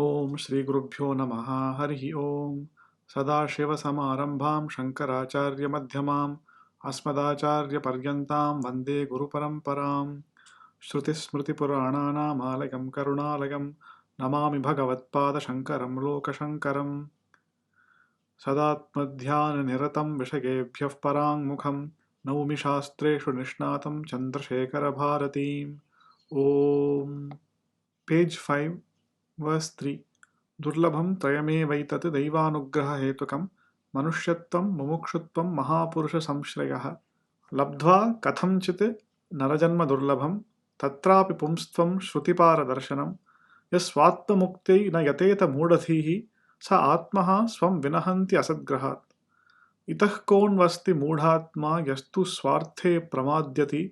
ओम श्री गुरुभ्यो नमः। हरि ओम। सदाशिवसमारंभां शंकराचार्यमध्यमाम् अस्मदाचार्यपर्यन्तां वन्दे गुरुपरम्पराम्। श्रुतिस्मृतिपुराणानामालयं करुणालयं नमामि भगवत्पादशङ्करं लोकशङ्करम्। सदात्मध्याननिरतं विषयेभ्यः पराङ्मुखं नौमि शास्त्रेषु निष्णातं चन्द्रशेखरभारतीम्। ओम। Page 5 verse 3. दुर्लभं त्रयमेवैतत् दैवानुग्ररहेतुकं मनुष्यत्वं मुमुक्षुत्वं महापुरुषसंश्रयः। लब्ध्वा कथञ्चित् नरजन्म दुर्लभं तत्रापि पुंस्त्वं श्रुतिपारदर्शनं यस्वात्ममुक्त्यै न यतेत मूढधीः स आत्मः स्वं विनहन्ति असद्ग्रहात्। इतः कोऽन्वस्ति मूढात्मा यस्तु स्वार्थे प्रमाद्यति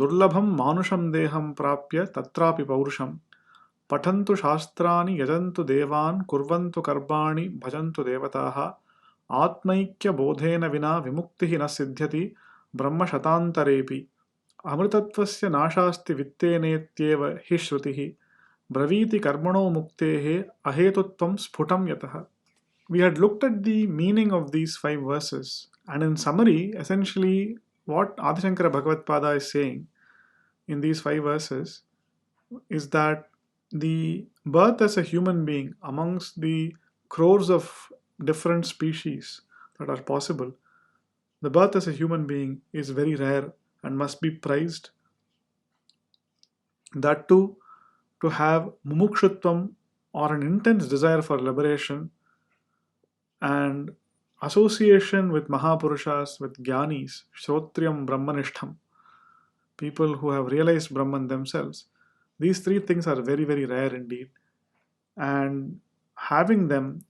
दुर्लभं मानुषं देहं प्राप्य तत्रापि पौरुषम्। पठन्तु शास्त्राणि यजन्तु देवान् कुर्वन्तु कर्माणि भजन्तु देवताः आत्मैक्यबोधेन विना विमुक्तिः न सिद्ध्यति ब्रह्मशतान्तरेऽपि। अमृतत्वस्य नाशास्ति वित्तेनेत्येव हि श्रुतिः ब्रवीति कर्मणो मुक्तेः अहेतुत्वं स्फुटं यतः. We had looked at the meaning of these 5 verses, and in summary, essentially what Adi Shankara Bhagavad-pada is saying in these 5 verses is that the birth as a human being amongst the crores of different species that are possible, the birth as a human being is very rare and must be prized. That too, to have mumukshutvam or an intense desire for liberation and association with Mahapurushas, with Gyanis, Shrotriyam Brahmanishtham, people who have realized Brahman themselves. These three things are very, very rare indeed. And having them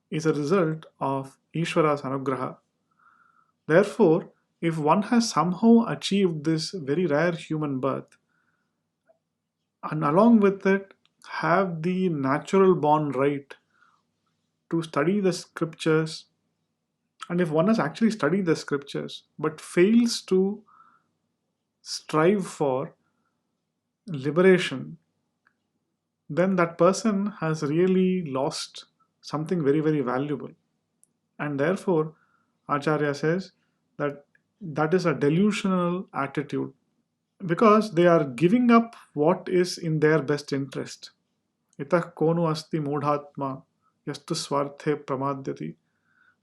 is a result of Ishvara's anugraha. Therefore, if one has somehow achieved this very rare human birth, and along with it have the natural born right to study the scriptures, and if one has actually studied the scriptures but fails to strive for liberation, then that person has really lost something very, very valuable. And therefore, Acharya says that that is a delusional attitude because they are giving up what is in their best interest. Itah konu asti modhatma yastu swarthe pramadyati.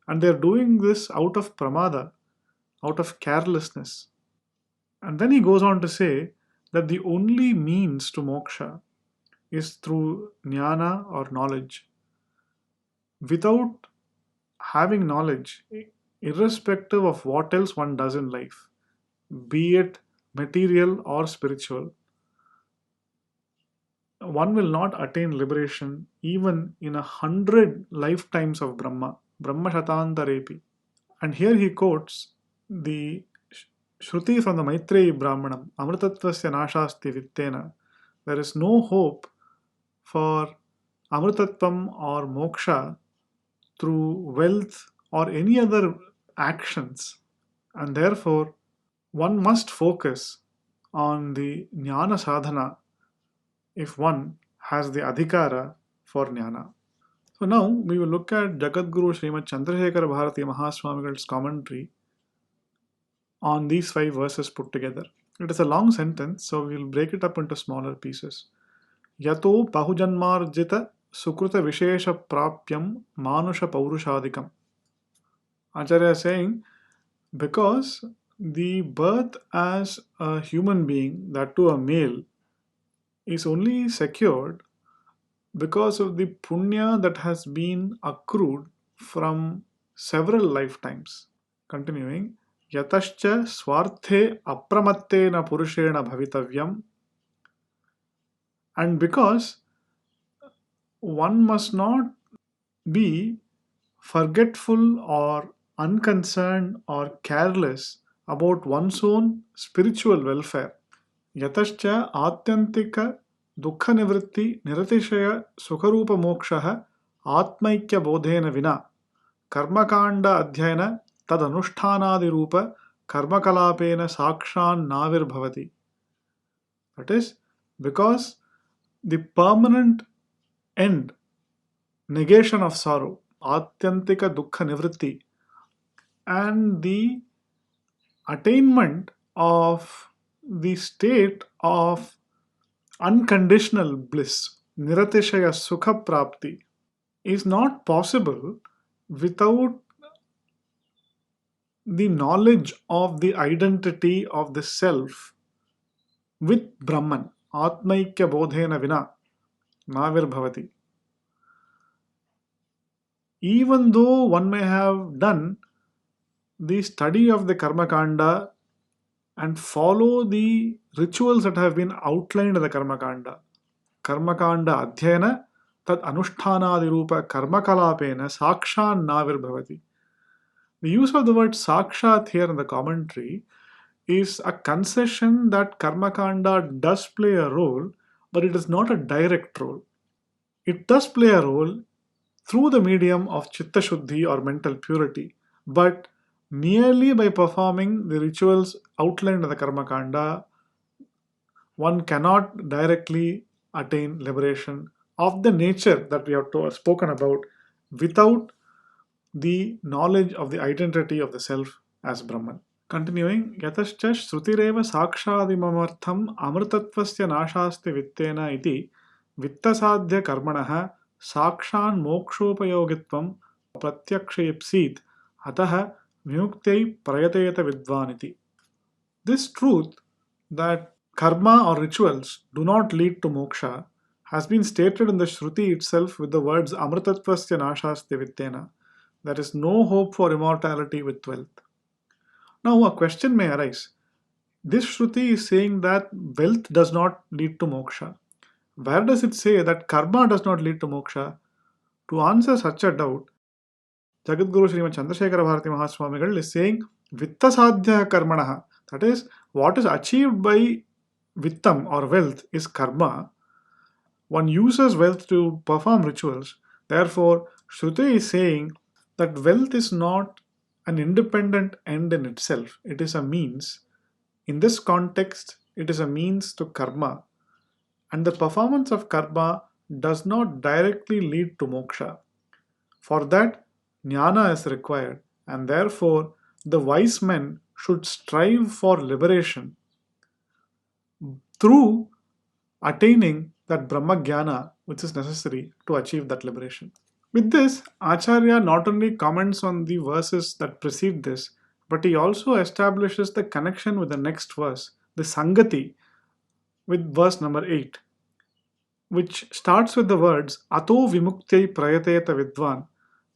And they are doing this out of pramada, out of carelessness. And then he goes on to say that the only means to moksha is through jnana or knowledge. Without having knowledge, irrespective of what else one does in life, be it material or spiritual, one will not attain liberation even in 100 lifetimes of Brahma, Brahma Shatantarepi. And here he quotes the Shruti from the Maitreyi Brahmanam, Amritatvasya Nashasti Vittena. There is no hope for Amritatvam or moksha through wealth or any other actions, and therefore one must focus on the jnana sadhana if one has the adhikara for jnana. So now we will look at Jagadguru Srimad Chandrasekhara Bharati Mahaswamigal's commentary on these 5 verses put together. It is a long sentence, so we will break it up into smaller pieces. Yato bahujanmarjita sukruta vishesha prapyam manusha paurushadikam. Acharya is saying, because the birth as a human being, that too a male, is only secured because of the punya that has been accrued from several lifetimes. Continuing, yatascha swarthe apramattena purushena bhavitavyam, and because one must not be forgetful or unconcerned or careless about one's own spiritual welfare. Yatascha atyantika dukha nivritti niratishaya sukharupa mokshaha atmaikya bodhena vina karmakanda adhyayana tad anushthanaadirupa karmakalapena sakshan navirbhavati. That is, because the permanent end, negation of sorrow, atyantika dukkha nivritti, and the attainment of the state of unconditional bliss, niratishaya sukha prapti, is not possible without the knowledge of the identity of the self with Brahman. Atmaikya bodhena vina navir bhavati. Even though one may have done the study of the Karma Kanda and follow the rituals that have been outlined in the Karma Kanda, Karma Kanda adhyayana tad anushthanadirupa karma kalapena sakshan navir bhavati. The use of the word sakshat here in the commentary is a concession that Karmakanda does play a role, but it is not a direct role. It does play a role through the medium of Chitta Shuddhi or mental purity, but merely by performing the rituals outlined in the Karmakanda, one cannot directly attain liberation of the nature that we have spoken about without the knowledge of the identity of the self as Brahman. Continuing, यतश्च श्रुतिरेव साक्षादिममर्थम् अमृतत्वस्य नाशास्ति वित्तेन इति वित्तसाध्यकर्मणः साक्षान्मोक्षोपयोगित्वं प्रत्यक्षेप्सीत् अतः विमुक्त्यै प्रयतेत विद्वान् इति. This truth that karma or rituals do not lead to moksha has been stated in the Shruti itself with the words Amritatvasya nashasti vittena. There is no hope for immortality with wealth. Now, a question may arise. This Shruti is saying that wealth does not lead to moksha. Where does it say that karma does not lead to moksha? To answer such a doubt, Jagadguru Srimad Chandrasekhara Bharati Mahaswamigal is saying Vittasadhya karmanaha. That is, what is achieved by vittam or wealth is karma. One uses wealth to perform rituals. Therefore, Shruti is saying that wealth is not an independent end in itself. It is a means. In this context, it is a means to karma. And the performance of karma does not directly lead to moksha. For that, jnana is required, and therefore, the wise men should strive for liberation through attaining that Brahma Jnana which is necessary to achieve that liberation. With this, Acharya not only comments on the verses that precede this, but he also establishes the connection with the next verse, the Sangati, with verse number 8, which starts with the words Ato Vimuktyai Prayateta Vidvan,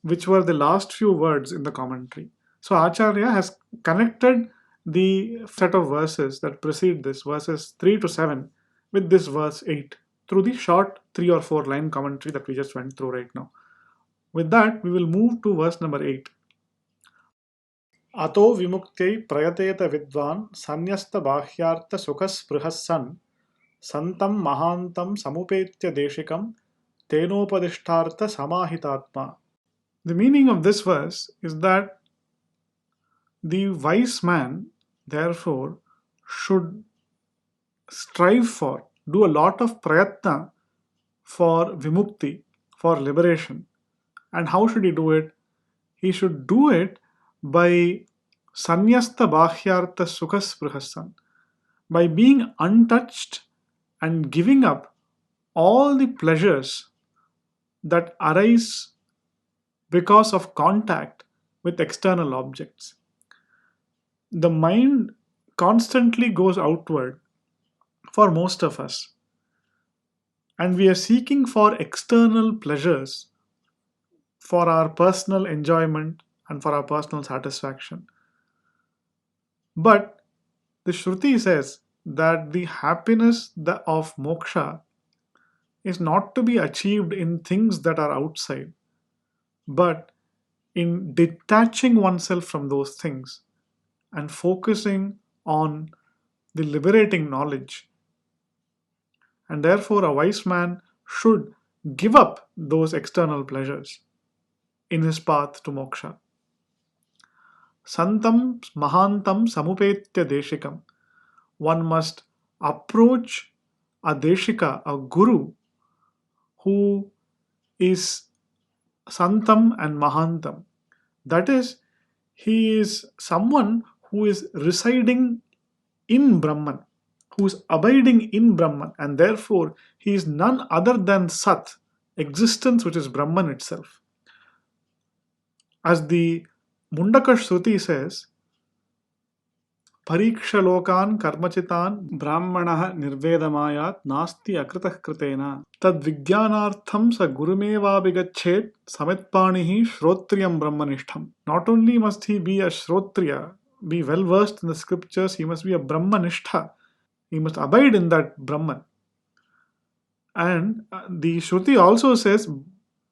which were the last few words in the commentary. So Acharya has connected the set of verses that precede this, verses 3 to 7, with this verse 8 through the short 3 or 4 line commentary that we just went through right now. With that, we will move to verse number 8. Ato Vimuktyai Prayateta Vidvan Sanyasta Bahyartha Sukhasprihassan Santam Mahantam Samupetya Deshikam Tenopadishtartha Samahitatma. The meaning of this verse is that the wise man, therefore, should strive for, do a lot of prayatna for vimukti, for liberation. And how should he do it? He should do it by sanyasta bahyartha sukhasprihassan, by being untouched and giving up all the pleasures that arise because of contact with external objects. The mind constantly goes outward for most of us, and we are seeking for external pleasures for our personal enjoyment and for our personal satisfaction. But the Shruti says that the happiness of moksha is not to be achieved in things that are outside, but in detaching oneself from those things and focusing on the liberating knowledge. And therefore, a wise man should give up those external pleasures in his path to moksha. Santam Mahantam Samupetya Deshikam. One must approach a Deshika, a guru, who is Santam and Mahantam. That is, he is someone who is residing in Brahman, who is abiding in Brahman, and therefore he is none other than Sat, existence which is Brahman itself. As the Mundaka Shruti says, Parikshalokan karmachitan brahmanah nirvedamayat nasti akritah kritena tad vijnanartham sa gurumeva vigachet samitpanihi shrotriyam brahmanishtham. Not only must he be a shrotriya, be well versed in the scriptures, he must be a brahmanishtha. He must abide in that Brahman. And the Shruti also says,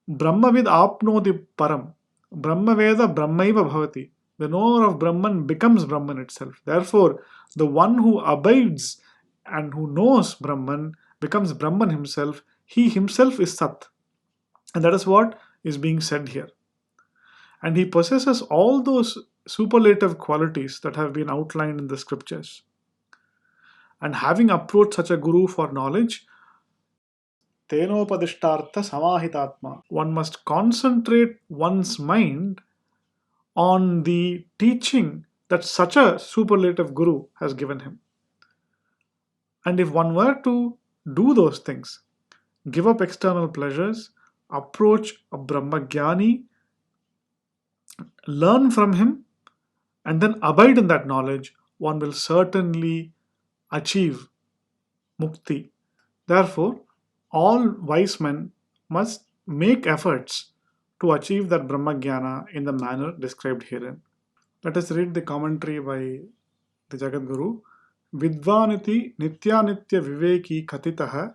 Brahmavid apnoti param. Brahmaveda brahmaiva bhavati. The knower of Brahman becomes Brahman itself. Therefore, the one who abides and who knows Brahman becomes Brahman himself. He himself is Sat. And that is what is being said here. And he possesses all those superlative qualities that have been outlined in the scriptures. And having approached such a guru for knowledge, Tenopadishtartha Samahitatma. One must concentrate one's mind on the teaching that such a superlative guru has given him. And if one were to do those things, give up external pleasures, approach a Brahmagyani, learn from him, and then abide in that knowledge, one will certainly achieve mukti. Therefore, all wise men must make efforts to achieve that Brahmagyana in the manner described herein. Let us read the commentary by the Jagadguru. Vidvaniti nityanitya viveki katitaha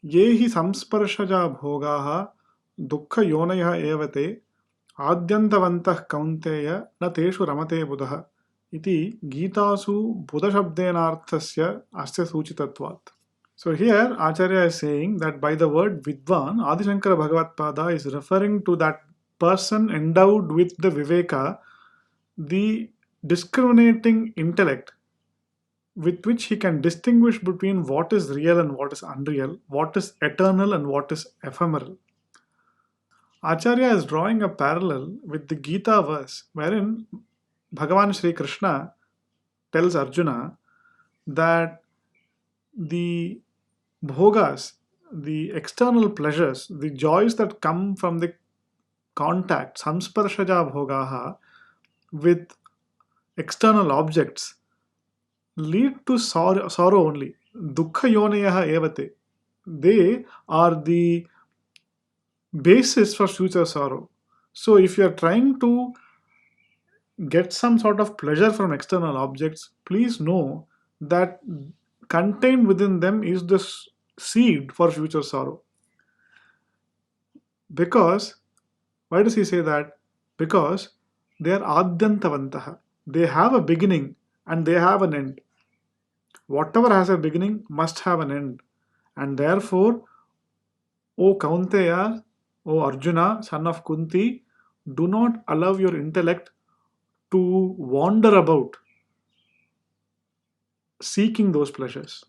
yehi samsparshaja bhogaha dukkha yonaya evate आद्यन्तवन्तः कौन्तेय न तेषु रमते बुधः इति गीतासु बुधशब्देनार्थस्य अस्य सूचितत्वात्. So here Acharya is saying that by the word Vidwan, Adi Shankara Bhagavatpada is referring to that person endowed with the Viveka, the discriminating intellect with which he can distinguish between what is real and what is unreal, what is eternal and what is ephemeral. Acharya is drawing a parallel with the Gita verse wherein Bhagavan Sri Krishna tells Arjuna that the bhogas, the external pleasures, the joys that come from the contact, samsparshaja bhogaha, with external objects lead to sorrow only. Dukkha yonayaha evate. They are the basis for future sorrow. So if you are trying to get some sort of pleasure from external objects, please know that contained within them is the seed for future sorrow. Because, why does he say that? Because they are adyantavantaha. They have a beginning and they have an end. Whatever has a beginning must have an end. And therefore, O Kaunteya, O Arjuna, son of Kunti, do not allow your intellect to wander about seeking those pleasures.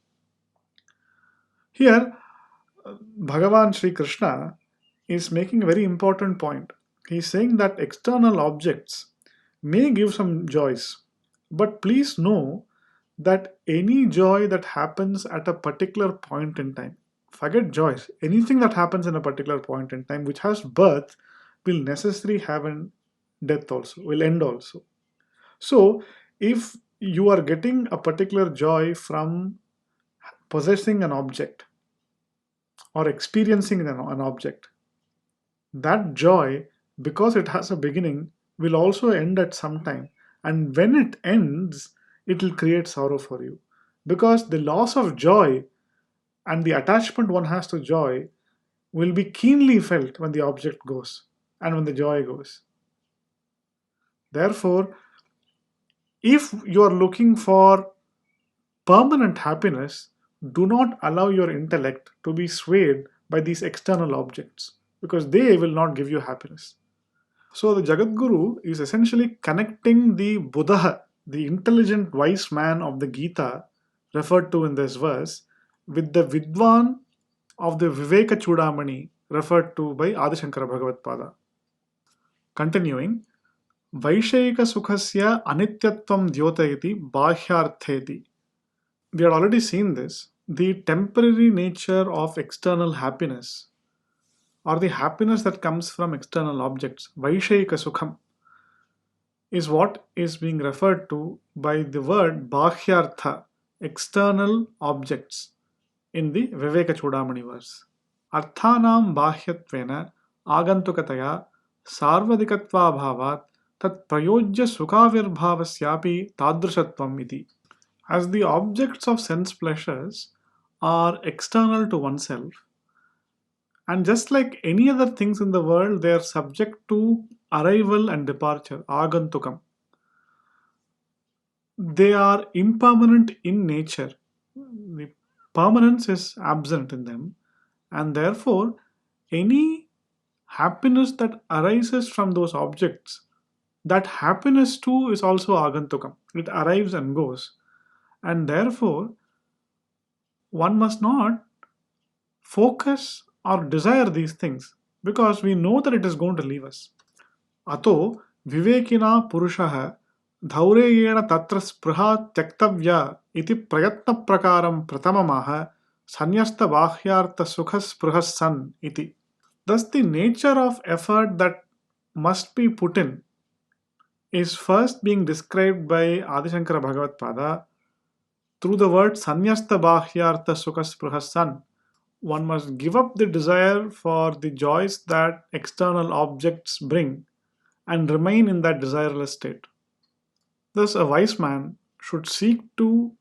Here, Bhagavan Sri Krishna is making a very important point. He is saying that external objects may give some joys, but please know that any joy that happens at a particular point in time, forget joys, anything that happens in a particular point in time which has birth will necessarily have an death also, will end also. So if you are getting a particular joy from possessing an object or experiencing an object, that joy, because it has a beginning, will also end at some time. And when it ends, it will create sorrow for you. Because the loss of joy and the attachment one has to joy will be keenly felt when the object goes and when the joy goes. Therefore, if you are looking for permanent happiness, do not allow your intellect to be swayed by these external objects because they will not give you happiness. So the Jagadguru is essentially connecting the Buddha, the intelligent wise man of the Gita referred to in this verse, with the Vidwan of the Viveka Chudamani, referred to by Adi Shankara Bhagavatpada. Continuing, Vaishayika anityatvam dyotayati bahyartheti. We had already seen this. The temporary nature of external happiness, or the happiness that comes from external objects, Vaishayika Sukham, is what is being referred to by the word Bhahyartha, external objects, in the Viveka Chudamani verse. Arthanam Bhahyatvena Agantukataya Sarvadikatva Bhavat Tat Prayojya Sukhavirbhavasyapi Tadrushatvam iti. As the objects of sense pleasures are external to oneself, and just like any other things in the world, they are subject to arrival and departure, agantukam. They are impermanent in nature. The permanence is absent in them, and therefore, any happiness that arises from those objects, that happiness too is also agantukam. It arrives and goes, and therefore, one must not focus or desire these things because we know that it is going to leave us. Ato vivekina purushaha धौरेयेण तत्र स्पृहा त्यक्तव्या इति प्रयत्न प्रकारं प्रथममाह संन्यस्त बाह्यार्थ सुख स्पृहः सन् इति. Thus the nature of effort that must be put in is first being described by Adi Shankara Bhagavatpada through the word sannyasta bahyartha sukha spruha san. One must give up the desire for the joys that external objects bring and remain in that desireless state. Thus, a wise man should seek to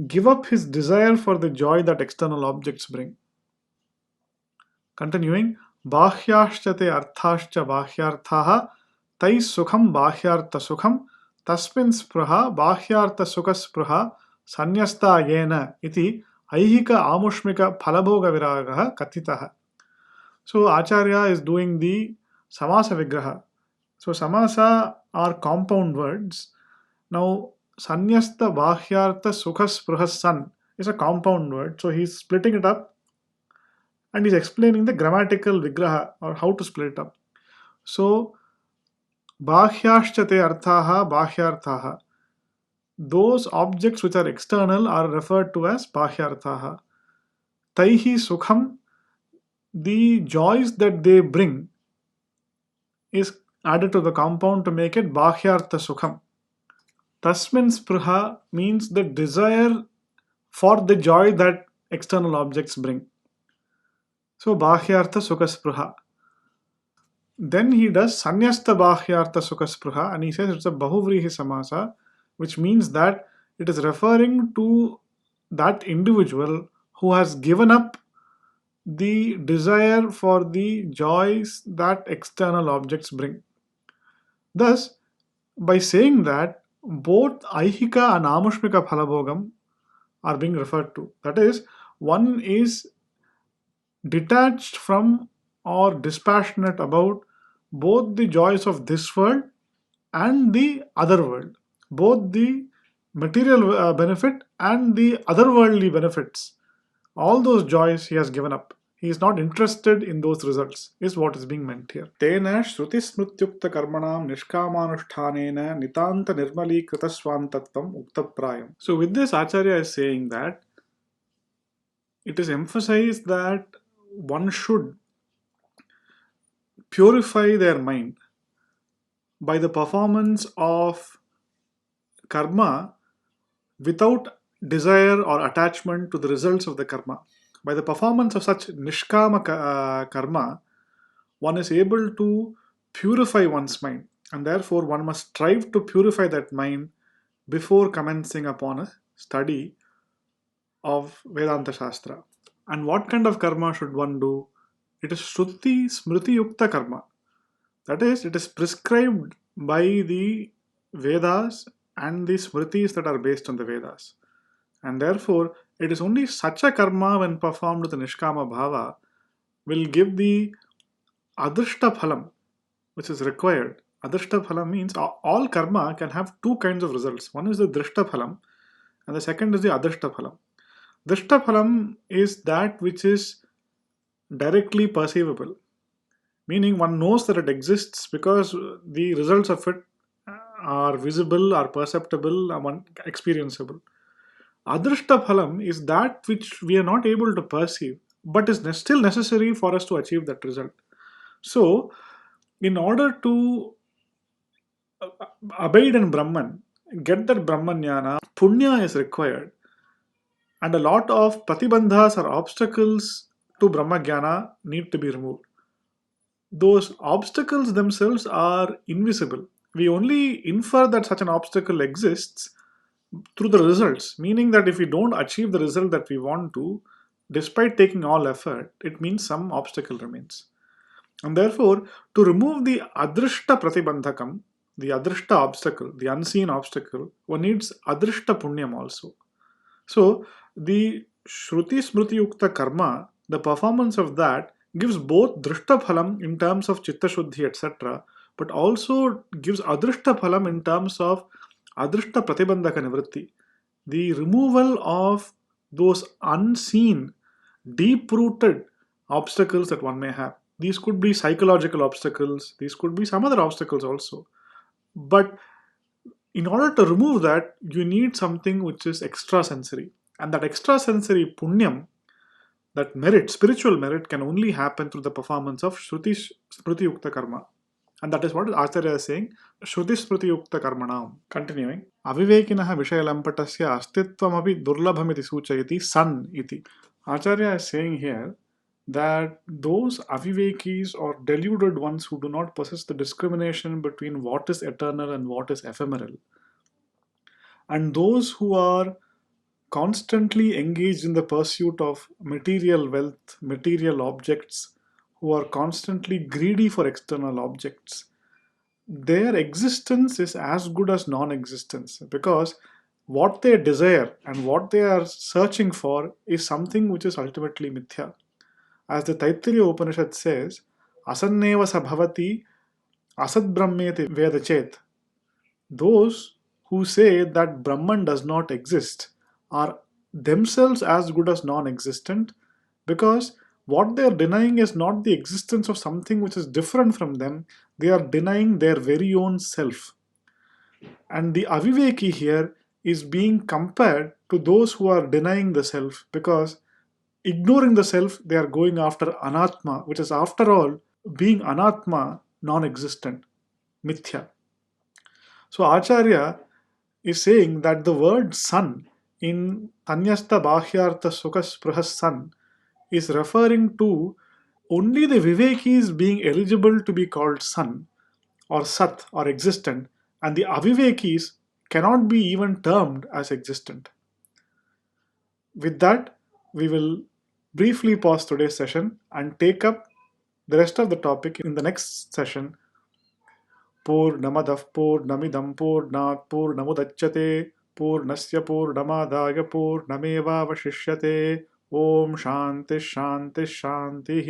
give up his desire for the joy that external objects bring. Continuing, Bahyashchate arthascha bahyarthaha tai sukham bahyartha sukham tasmin spruha bahyartha sukha spruha sanyasta yena iti aihika amushmika phalabhoga viragaha katitaha. So Acharya is doing the samasa vigraha. So samasa are compound words. Now sanyasta bahyartha sukha spruha san is a compound word. So he's splitting it up and he's explaining the grammatical vigraha or how to split it up. So bahyashchate arthaha bahyarthaha. Those objects which are external are referred to as bahyarthaha. Taihi sukham, the joys that they bring is added to the compound to make it bahyartha sukham. Tasmin spruha means the desire for the joy that external objects bring. So bahyartha sukha spruha. Then he does sanyasta bahyartha sukha spruha and he says it's a bahuvrihi samasa, which means that it is referring to that individual who has given up the desire for the joys that external objects bring. Thus, by saying that, both aihika and amushmika phalabhogam are being referred to. That is, one is detached from or dispassionate about both the joys of this world and the other world, both the material benefit and the otherworldly benefits. All those joys he has given up. He is not interested in those results, is what is being meant here. Tena shruti smrutyukta karmanam nishkamanushthanena nitanta nirmali kritaswantatvam uktaprayam. So with this, Acharya is saying that it is emphasized that one should purify their mind by the performance of karma without desire or attachment to the results of the karma. By the performance of such nishkama karma, one is able to purify one's mind, and therefore one must strive to purify that mind before commencing upon a study of Vedanta Shastra. And what kind of karma should one do? It is Shruti Smriti Yukta karma. That is, it is prescribed by the Vedas and the Smritis that are based on the Vedas. And therefore, it is only such a karma when performed with a Nishkama Bhava will give the Adrishta Phalam, which is required. Adrishta Phalam means all karma can have two kinds of results. One is the Drishta Phalam and the second is the Adrishta Phalam. Drishta Phalam is that which is directly perceivable, meaning one knows that it exists because the results of it are visible, are perceptible, are experienceable. Adrishta phalam is that which we are not able to perceive, but is still necessary for us to achieve that result. So, in order to abide in Brahman, get that Brahman jnana, punya is required, and a lot of pratibandhas or obstacles to Brahma jnana need to be removed. Those obstacles themselves are invisible. We only infer that such an obstacle exists through the results, meaning that if we don't achieve the result that we want to, despite taking all effort, it means some obstacle remains. And therefore, to remove the adrishta pratibandhakam, the adrishta obstacle, the unseen obstacle, one needs adrishta punyam also. So, the Shruti Smriti Yukta Karma, the performance of that gives both Drishta Phalam in terms of Chitta Shuddhi, etc., but also gives Adrishta Phalam in terms of Adrishta Pratibandhaka Nivritti, the removal of those unseen, deep rooted obstacles that one may have. These could be psychological obstacles, these could be some other obstacles also. But in order to remove that, you need something which is extrasensory. And that extrasensory punyam, that merit, spiritual merit, can only happen through the performance of Shruti Smriti Yukta Karma. And that is what Acharya is saying, Shruti Smriti Yukta Karmanam. Continuing, Avivekinah Vishayalampatasya Astittvamapi Durlabhamiti Suchayati San iti. Acharya is saying here that those avivekis or deluded ones who do not possess the discrimination between what is eternal and what is ephemeral, and those who are constantly engaged in the pursuit of material wealth, material objects, who are constantly greedy for external objects, their existence is as good as non existence because what they desire and what they are searching for is something which is ultimately mithya. As the Taittiriya Upanishad says, Asanneva sabhavati asad brahmeti vedachet. Those who say that Brahman does not exist are themselves as good as non existent because what they are denying is not the existence of something which is different from them, they are denying their very own self. And the Aviveki here is being compared to those who are denying the self because ignoring the self, they are going after anatma, which is after all being anatma, non existent, mithya. So Acharya is saying that the word sun in Tanyasta Bahyartha Sukhas Prahas sun is referring to only the Vivekis being eligible to be called sun or sat or existent, and the Avivekis cannot be even termed as existent. With that, we will briefly pause today's session and take up the rest of the topic in the next session. पूर्णमदः पूर्णमिदं पूर्णात् पूर्णमुदच्यते पूर्णस्य पूर्णमादाय पूर्णमेवावशिष्यते ॐ शान्तिः शान्तिः शान्तिः